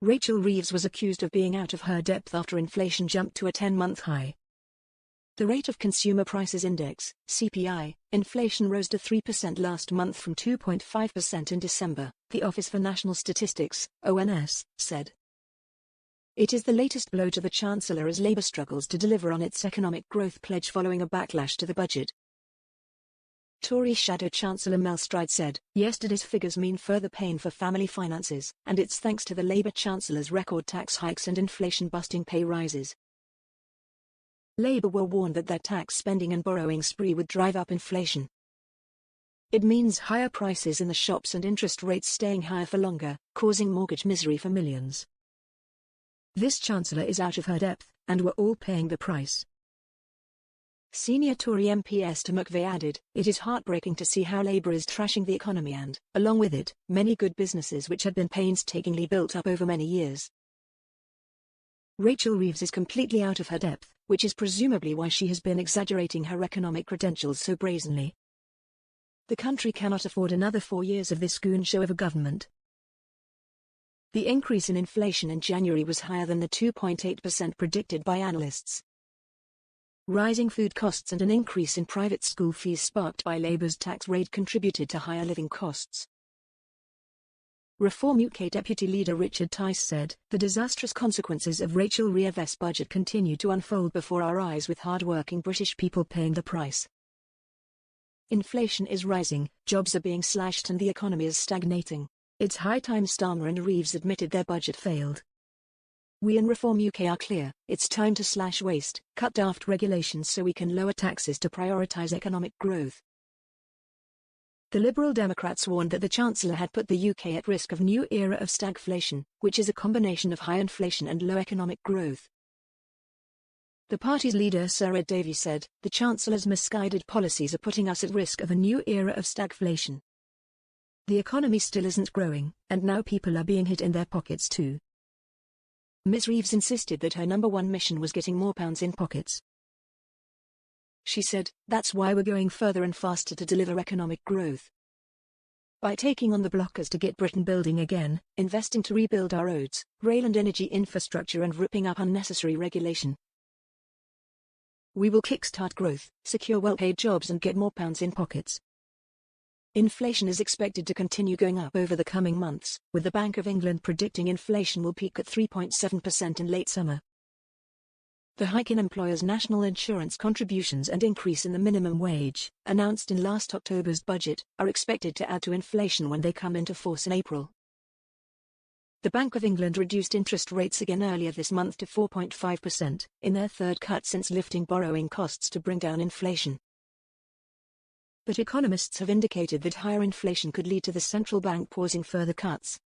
Rachel Reeves was accused of being out of her depth after inflation jumped to a 10-month high. The rate of Consumer Prices Index, CPI, inflation rose to 3% last month from 2.5% in December, the Office for National Statistics, ONS, said. It is the latest blow to the Chancellor as Labour struggles to deliver on its economic growth pledge following a backlash to the budget. Tory Shadow Chancellor Mel Stride said, "Yesterday's figures mean further pain for family finances, and it's thanks to the Labour Chancellor's record tax hikes and inflation-busting pay rises." Labour were warned that their tax spending and borrowing spree would drive up inflation. It means higher prices in the shops and interest rates staying higher for longer, causing mortgage misery for millions. This Chancellor is out of her depth, and we're all paying the price. Senior Tory MP Esther McVey added, "It is heartbreaking to see how Labour is trashing the economy and, along with it, many good businesses which had been painstakingly built up over many years." Rachel Reeves is completely out of her depth, which is presumably why she has been exaggerating her economic credentials so brazenly. The country cannot afford another 4 years of this goon show of a government. The increase in inflation in January was higher than the 2.8% predicted by analysts. Rising food costs and an increase in private school fees sparked by Labour's tax raid contributed to higher living costs. Reform UK Deputy Leader Richard Tice said, "The disastrous consequences of Rachel Reeves' budget continue to unfold before our eyes with hard-working British people paying the price. Inflation is rising, jobs are being slashed and the economy is stagnating. It's high time Starmer and Reeves admitted their budget failed. We in Reform UK are clear, it's time to slash waste, cut daft regulations so we can lower taxes to prioritise economic growth." The Liberal Democrats warned that the Chancellor had put the UK at risk of a new era of stagflation, which is a combination of high inflation and low economic growth. The party's leader Sir Ed Davey said, "The Chancellor's misguided policies are putting us at risk of a new era of stagflation. The economy still isn't growing, and now people are being hit in their pockets too." Ms. Reeves insisted that her number one mission was getting more pounds in pockets. She said, "That's why we're going further and faster to deliver economic growth. By taking on the blockers to get Britain building again, investing to rebuild our roads, rail and energy infrastructure and ripping up unnecessary regulation. We will kickstart growth, secure well-paid jobs and get more pounds in pockets." Inflation is expected to continue going up over the coming months, with the Bank of England predicting inflation will peak at 3.7% in late summer. The hike in employers' national insurance contributions and increase in the minimum wage, announced in last October's budget, are expected to add to inflation when they come into force in April. The Bank of England reduced interest rates again earlier this month to 4.5%, in their third cut since lifting borrowing costs to bring down inflation. But economists have indicated that higher inflation could lead to the central bank pausing further cuts.